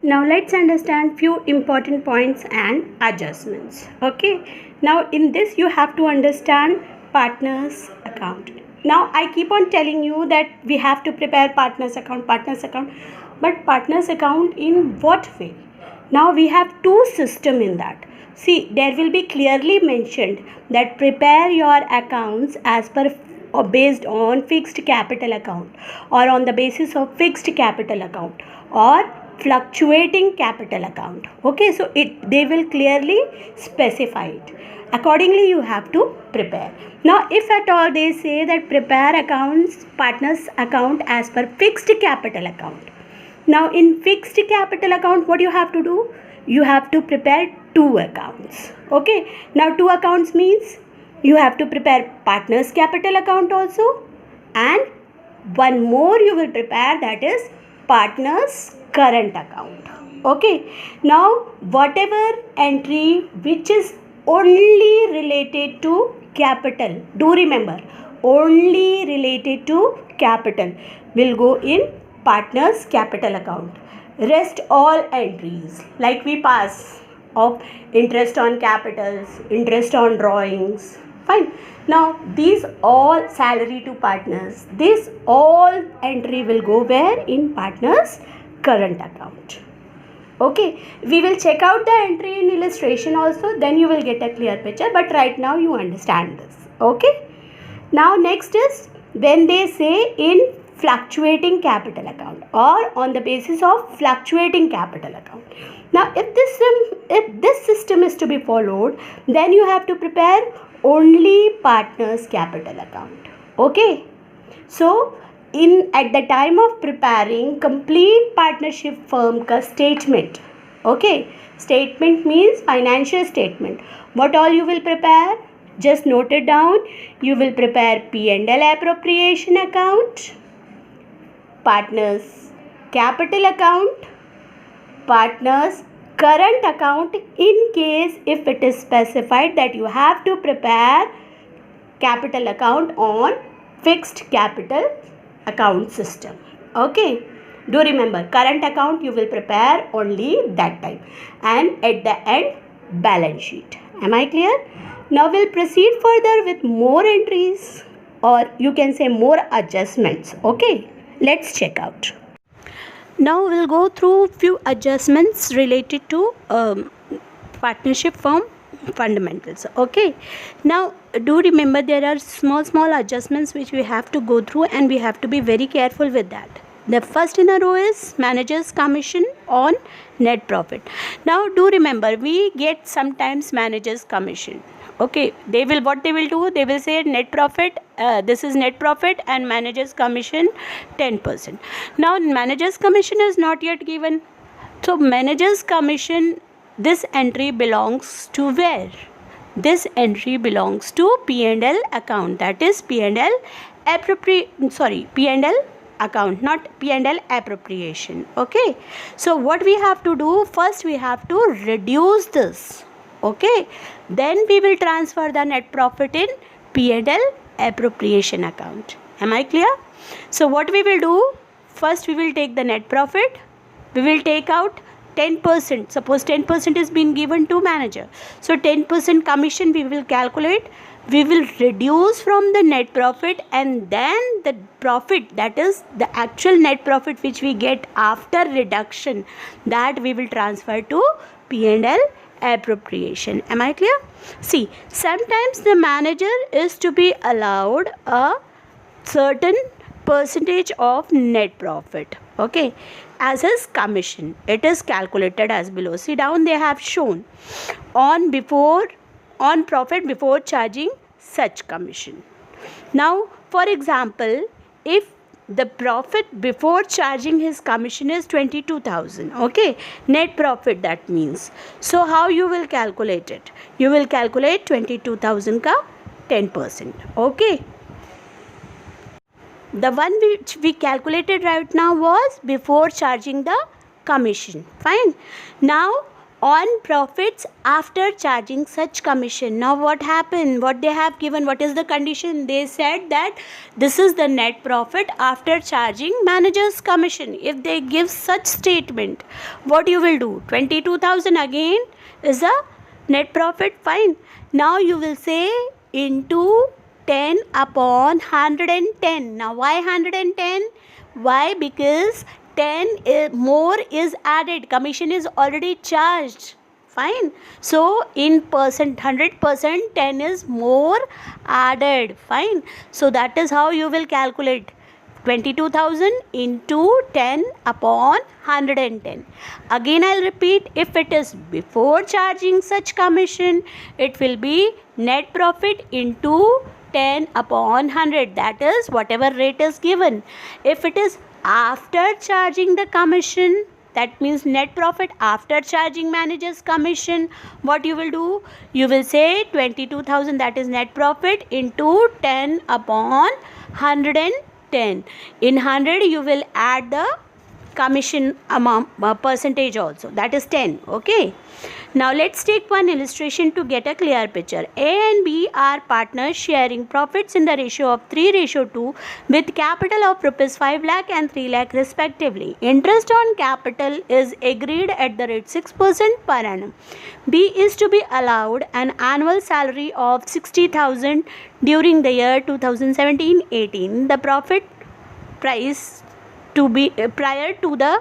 Now let's understand few important points and adjustments. Okay. Now in this you have to understand partners account. Now I keep on telling you that we have to prepare partners account, but partners account in what way? Now we have two system in that. See, there will be clearly mentioned that prepare your accounts as per or based on fixed capital account or on the basis of fixed capital account or fluctuating capital account. Okay, so they will clearly specify it. Accordingly you have to prepare. Now if at all they say that prepare accounts partners account as per fixed capital account, now in fixed capital account what you have to do, you have to prepare two accounts. Okay, now two accounts means you have to prepare partners capital account also, and one more you will prepare, that is partners current account. Okay, now whatever entry which is only related to capital, do remember only related to capital will go in partners capital account. Rest all entries like we pass of interest on capitals, interest on drawings, fine. Now these all salary to partners, this all entry will go where? In partners current account. Okay, we will check out the entry in illustration also, then you will get a clear picture, but right now you understand this. Okay, now next is when they say in fluctuating capital account or on the basis of fluctuating capital account. Now if this system is to be followed, then you have to prepare only partners capital account. Okay, so at the time of preparing complete partnership firm ka statement. Okay, statement means financial statement. What all you will prepare? Just note it down. You will prepare P&L appropriation account, partners capital account, partners current account in case if it is specified that you have to prepare capital account on fixed capital account system. Okay, do remember current account you will prepare only that time, and at the end balance sheet. Am I clear? Now we'll proceed further with more entries, or you can say more adjustments. Okay, let's check out. Now we'll go through few adjustments related to partnership firm fundamentals. Okay, now do remember there are small adjustments which we have to go through, and we have to be very careful with that. The first in a row is manager's commission on net profit. Now do remember we get sometimes manager's commission. Okay, what they will do, they will say net profit, this is net profit and manager's commission 10%. Now manager's commission is not yet given, so manager's commission, this entry belongs to where? This entry belongs to P&L account, that is P&L account, not P&L appropriation. Okay, so what we have to do, first we have to reduce this. Okay, then we will transfer the net profit in P&L appropriation account. Am I clear? So what we will do, first we will take the net profit, we will take out 10%. Suppose 10% is being given to manager, so 10% commission we will calculate, we will reduce from the net profit, and then the profit, that is the actual net profit which we get after reduction, that we will transfer to P&L appropriation. Am I clear? See, sometimes the manager is to be allowed a certain percentage of net profit, okay, as his commission. It is calculated as below. See down, they have shown on profit before charging such commission. Now for example, if the profit before charging his commission is 22,000, okay, net profit that means. So how you will calculate it? You will calculate 22,000 ka 10%. Okay, the one which we calculated right now was before charging the commission. Fine. Now on profits after charging such commission. Now what happened? What they have given? What is the condition? They said that this is the net profit after charging manager's commission. If they give such statement, what you will do? 22,000 again is a net profit. Fine. Now you will say into 10 upon 110. Now why 110? Why? Because 10 more is added. Commission is already charged. Fine. So in percent, 100%, 10 is more added. Fine. So that is how you will calculate 22,000 into 10 upon 110. Again I'll repeat, if it is before charging such commission, it will be net profit into 10 upon 100. That is whatever rate is given. If it is after charging the commission, that means net profit after charging manager's commission, what you will do? You will say 22,000, that is net profit, into 10 upon 110. In 100 you will add the commission amount percentage also, that is 10. Okay. Now let's take one illustration to get a clear picture. A and B are partners sharing profits in the ratio of 3:2 with capital of rupees 5 lakh and 3 lakh respectively. Interest on capital is agreed at the rate 6% per annum. B is to be allowed an annual salary of 60,000 during the year 2017-18. The profit price to be prior to the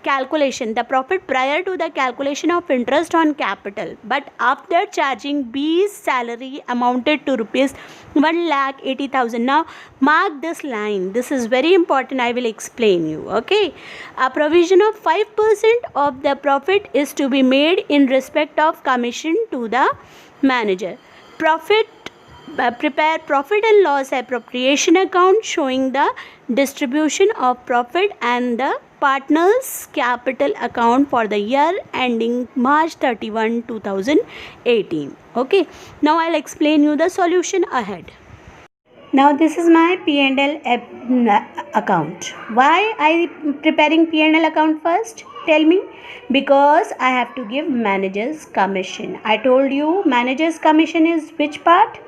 calculation, the profit prior to the calculation of interest on capital, but after charging B's salary amounted to rupees 1,80,000. Now mark this line, this is very important, I will explain you. Okay, a provision of 5% of the profit is to be made in respect of commission to the manager. Prepare profit and loss appropriation account showing the distribution of profit and the partners capital account for the year ending March 31, 2018. Okay, now I'll explain you the solution ahead. Now this is my P&L account. Why I preparing P&L account first? Tell me. Because I have to give manager's commission. I told you manager's commission is which part?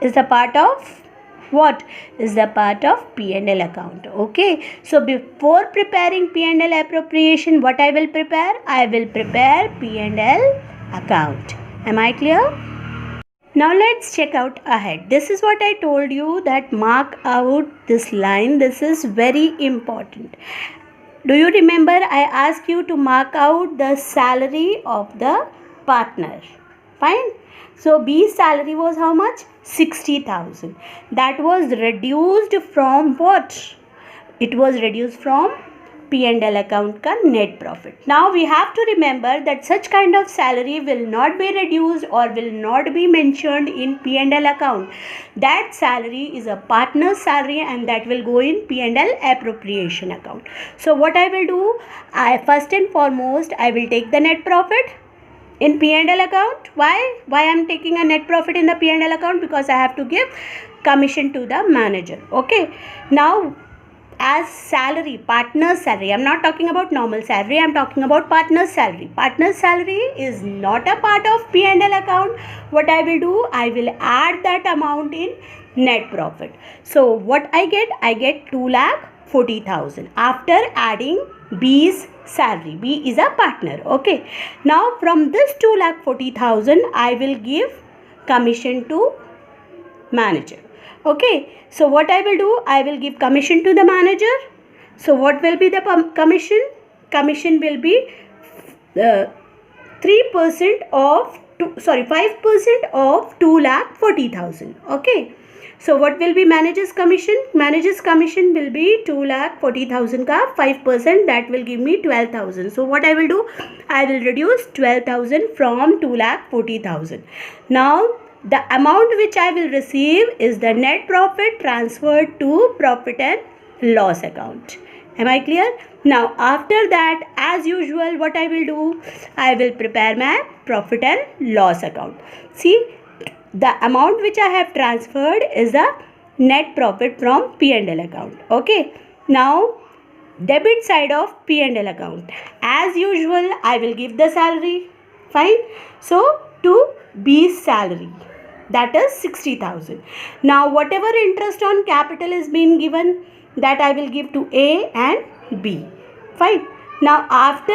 Is the part of what? Is the part of P&L account. Okay. So before preparing P&L appropriation, what I will prepare? I will prepare P&L account. Am I clear? Now let's check out ahead. This is what I told you, that mark out this line. This is very important. Do you remember I asked you to mark out the salary of the partner? Fine. So B's salary was how much? 60,000. That was reduced from what? It was reduced from P&L account ka net profit. Now we have to remember that such kind of salary will not be reduced or will not be mentioned in P&L account. That salary is a partner's salary and that will go in P&L appropriation account. So what I will do? First and foremost, I will take the net profit in P&L account. Why I am taking a net profit in the P&L account? Because I have to give commission to the manager. Okay. Now as salary, partner's salary, I am not talking about normal salary, I am talking about partner's salary. Partner's salary is not a part of P&L account. What I will do? I will add that amount in net profit. So what I get? I get 2,40,000 after adding B's salary. B is a partner. Okay. Now from this 2,40,000 I will give commission to manager. Okay. So what I will do? I will give commission to the manager. So what will be the commission? Commission will be 3% of 5% of 2,40,000. Okay. So what will be manager's commission? Manager's commission will be 2,40,000 ka 5%, that will give me 12,000. So what I will do? I will reduce 12,000 from 2,40,000. Now the amount which I will receive is the net profit transferred to profit and loss account. Am I clear? Now after that, as usual, what I will do? I will prepare my profit and loss account. See, the amount which I have transferred is the net profit from P&L account. Okay. Now debit side of P&L account. As usual, I will give the salary. Fine. So to B's salary, that is 60,000. Now whatever interest on capital is being given, that I will give to A and B. Fine. Now after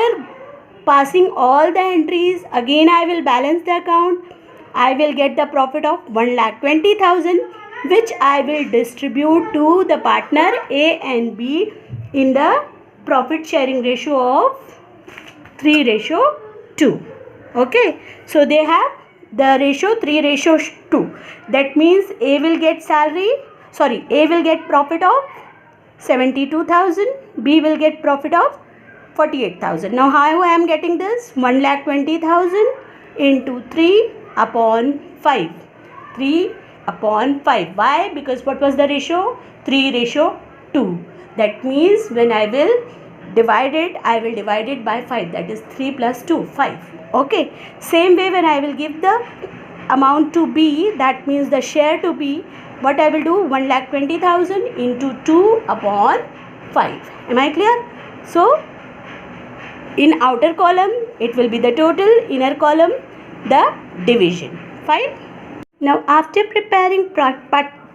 passing all the entries, again I will balance the account. I will get the profit of 1,20,000, which I will distribute to the partner A and B in the profit sharing ratio of 3:2. Okay, so they have the ratio 3:2. That means A will get A will get profit of 72,000, B will get profit of 48,000. Now how I am getting this? 1,20,000 into 3/5. 3/5. Why? Because what was the ratio? 3:2. That means when I will divide it, I will divide it by 5. That is 3 plus 2, 5. Okay. Same way when I will give the amount to B, that means the share to B, what I will do? 1,20,000 into 2/5. Am I clear? So in outer column it will be the total, inner column the division. Fine. Now after preparing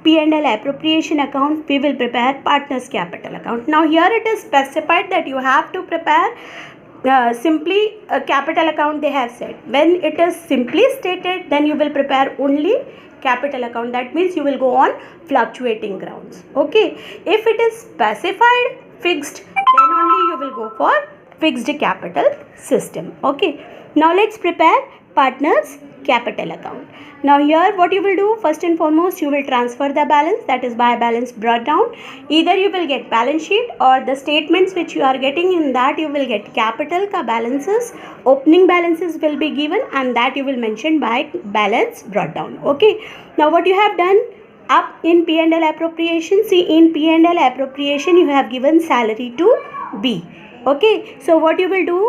P&L appropriation account, we will prepare partners capital account. Now here it is specified that you have to prepare simply a capital account. They have said when it is simply stated, then you will prepare only capital account. That means you will go on fluctuating grounds. Okay. If it is specified fixed, then only you will go for fixed capital system. Okay. Now let's prepare partners capital account. Now here what you will do, first and foremost you will transfer the balance, that is by balance brought down. Either you will get balance sheet or the statements which you are getting, in that you will get capital ka balances, opening balances will be given, and that you will mention by balance brought down. Okay. Now what you have done up in P&L appropriation, see in P&L appropriation you have given salary to B. Okay. So what you will do,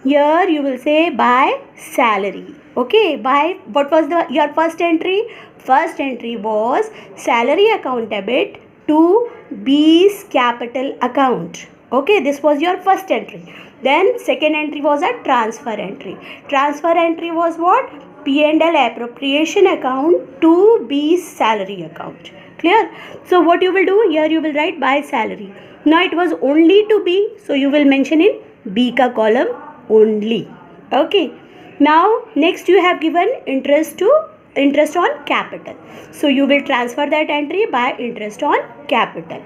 here you will say by salary. Okay, by what was your first entry? First entry was salary account debit to B's capital account. Okay, this was your first entry. Then second entry was a transfer entry. Transfer entry was what? P&L appropriation account to B's salary account. Clear? So what you will do, here you will write by salary. Now it was only to B, so you will mention in B ka column only. Okay. Now next you have given interest on capital. So you will transfer that entry by interest on capital.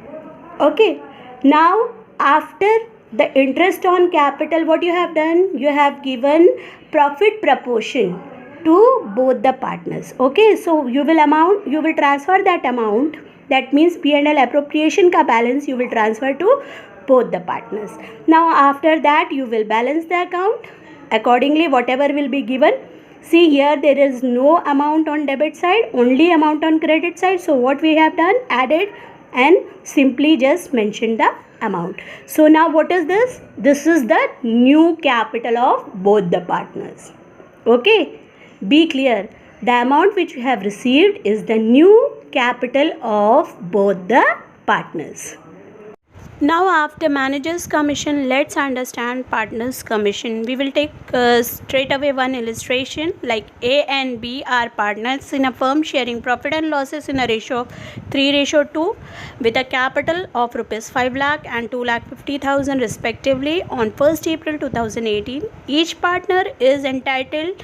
Okay. Now after the interest on capital, what you have done? You have given profit proportion to both the partners. Okay. So you will transfer that amount. That means P&L appropriation ka balance you will transfer to both the partners. Now after that you will balance the account. Accordingly, whatever will be given. See here there is no amount on debit side, only amount on credit side. So what we have done, added and simply just mentioned the amount. So now what is this? This is the new capital of both the partners. Okay. Be clear. The amount which you have received is the new capital of both the partners. Now after manager's commission, let's understand partner's commission. We will take straight away one illustration, like A and B are partners in a firm sharing profit and losses in a ratio of 3:2 with a capital of rupees 5 lakh and 2,50,000 respectively on 1st April 2018. Each partner is entitled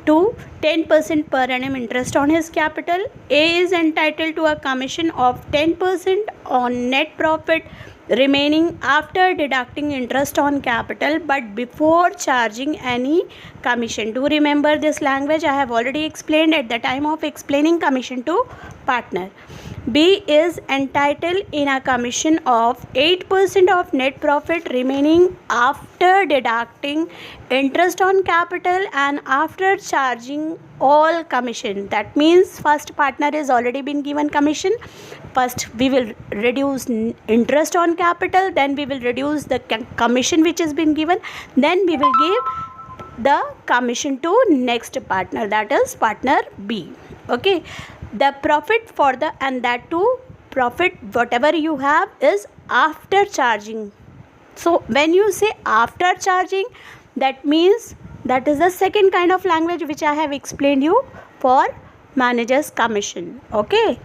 to 10% per annum interest on his capital. A is entitled to a commission of 10% on net profit remaining after deducting interest on capital, but before charging any commission. Do remember this language, I have already explained at the time of explaining commission to partner. B is entitled in a commission of 8% of net profit remaining after deducting interest on capital and after charging all commission. That means first partner is already been given commission. First we will reduce interest on capital, then we will reduce the commission which has been given, then we will give the commission to next partner, that is partner B. Okay. The profit for the, and that too profit whatever you have is after charging. So when you say after charging, that means That is the second kind of language which I have explained you for manager's commission. Okay.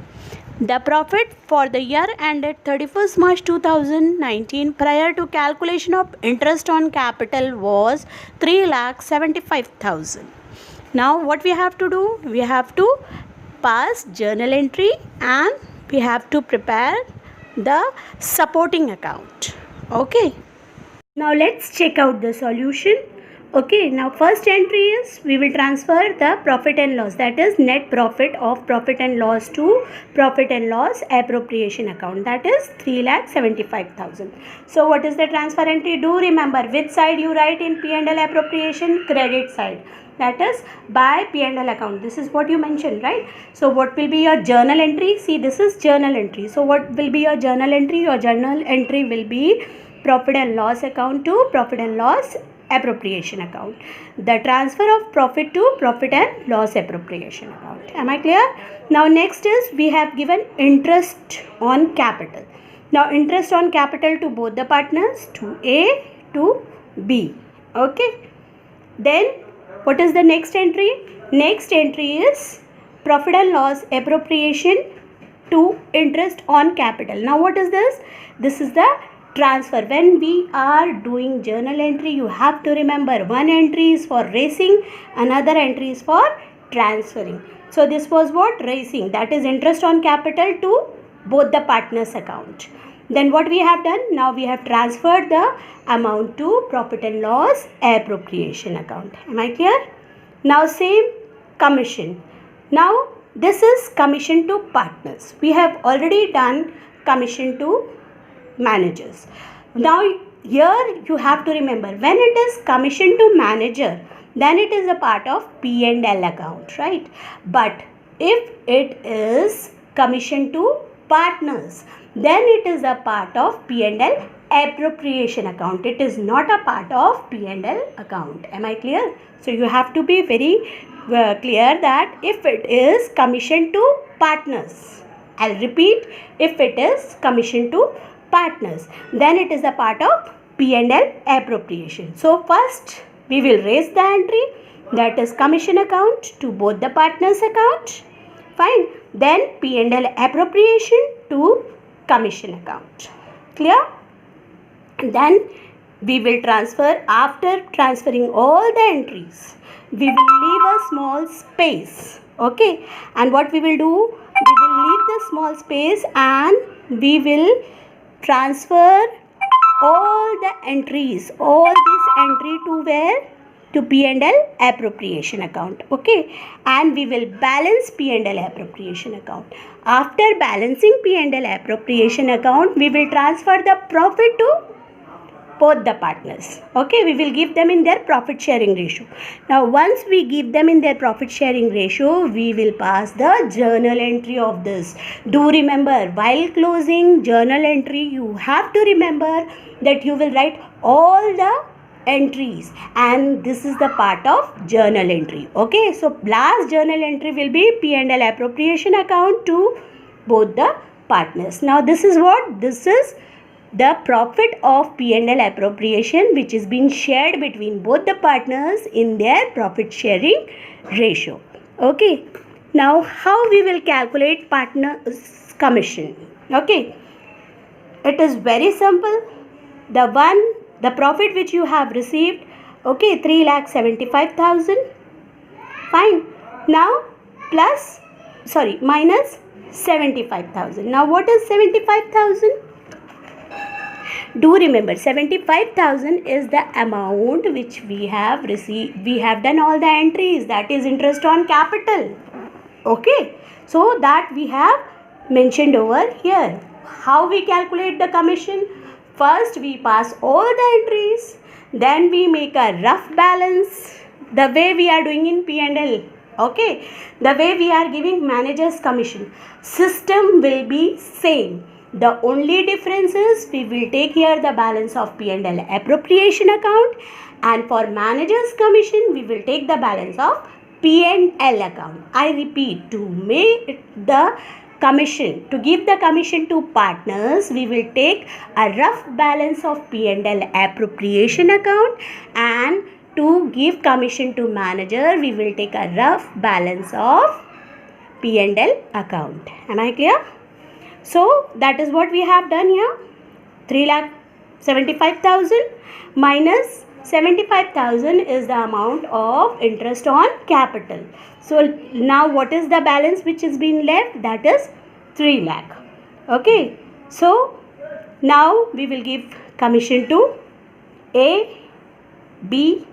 The profit for the year ended 31st March 2019 prior to calculation of interest on capital was 3,75,000. Now what we have to do? We have to pass journal entry and we have to prepare the supporting account. Okay. Now let's check out the solution. Okay, now first entry is we will transfer the profit and loss, that is net profit of profit and loss to profit and loss appropriation account, that is 3,75,000. So what is the transfer entry? Do remember which side you write in P&L appropriation? Credit side, that is by P&L account. This is what you mentioned, right? So what will be your journal entry? See, this is journal entry. So what will be your journal entry? Your journal entry will be profit and loss account to profit and loss appropriation account. The transfer of profit to profit and loss appropriation account. Am I clear? Now next is we have given interest on capital. Now interest on capital to both the partners, to A to B. Okay. Then what is the next entry? Next entry is profit and loss appropriation to interest on capital. Now what is this? This is the transfer. When we are doing journal entry, you have to remember one entry is for raising, another entry is for transferring. So this was what? Raising, that is interest on capital to both the partners account. Then what we have done? Now we have transferred the amount to profit and loss appropriation account. Am I clear? Now same commission. Now this is commission to partners. We have already done commission to managers. Now here you have to remember, when it is commission to manager, then it is a part of P&L account, right? But if it is commission to partners, then it is a part of P&L appropriation account. It is not a part of P&L account. Am I clear? So you have to be very clear that if it is commission to partners, I'll repeat, if it is commission to partners, then it is a part of P&L appropriation. So first we will raise the entry, that is commission account to both the partners account. Fine. Then P&L appropriation to commission account. Clear? Then we will transfer. After transferring all the entries, we will leave a small space. Okay. And what we will do? We will leave the small space and we will transfer all the entries, all this entry to where? To P&L appropriation account. Okay. And we will balance P&L appropriation account. After balancing P&L appropriation account, we will transfer the profit to both the partners. Okay. We will give them in their profit sharing ratio. Now once we give them in their profit sharing ratio, we will pass the journal entry of this. Do remember, while closing journal entry, you have to remember that you will write all the entries and this is the part of journal entry. Okay. So last journal entry will be P&L appropriation account to both the partners. Now this is what? This is the profit of P&L appropriation which is being shared between both the partners in their profit sharing ratio. Okay. Now how we will calculate partners commission? Okay. It is very simple. The profit which you have received, okay, 3,75,000. Fine. Now minus 75,000. Now what is 75,000? Do remember, 75,000 is the amount which we have received. We have done all the entries, that is interest on capital. Okay. So that we have mentioned over here. How we calculate the commission? First we pass all the entries, then we make a rough balance the way we are doing in P&L. Okay. The way we are giving managers commission. System will be same. The only difference is we will take here the balance of P&L appropriation account, and for managers commission we will take the balance of P&L account. I repeat, to make the commission, to give the commission to partners, we will take a rough balance of P&L appropriation account, and to give commission to manager, we will take a rough balance of P&L account. Am I clear? So that is what we have done here. 3,75,000 minus 75,000 is the amount of interest on capital. So now what is the balance which is being left? That is 3 lakh. Okay. So now we will give commission to A, B.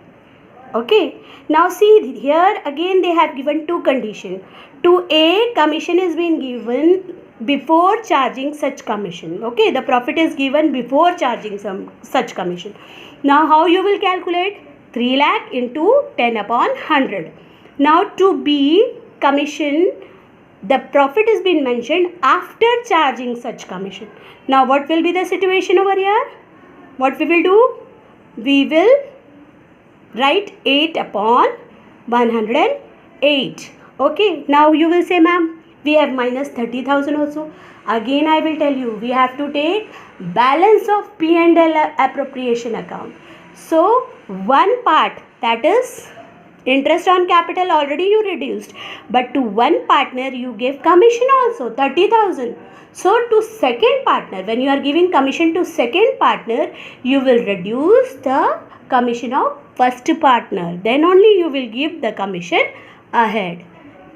Okay. Now see here again they have given two conditions. To A, commission is being given before charging such commission. Okay, the profit is given before charging some such commission. Now how you will calculate? 3 lakh into 10 upon 100. Now to B, commission, the profit is being mentioned after charging such commission. Now what will be the situation over here? What we will do? We will write 8 upon 108. Okay, now you will say, ma'am, we have minus 30,000 also. Again I will tell you, we have to take balance of P&L appropriation account. So one part, that is interest on capital, already you reduced, but to one partner you gave commission also 30,000. So to second partner, when you are giving commission to second partner, you will reduce the commission of first partner, then only you will give the commission ahead.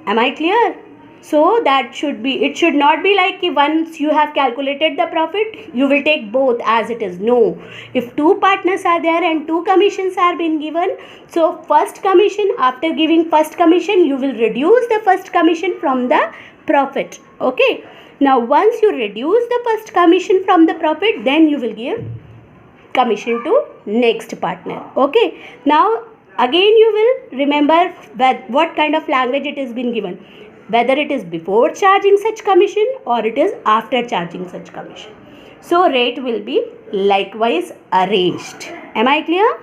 Am I clear? So that should be, it should not be like once you have calculated the profit, you will take both as it is. No. If two partners are there and two commissions are being given, so first commission, after giving first commission, you will reduce the first commission from the profit. Okay. Now once you reduce the first commission from the profit, then you will give commission to next partner. Okay. Now again you will remember what kind of language it has been given, whether it is before charging such commission or it is after charging such commission. So rate will be likewise arranged. Am I clear?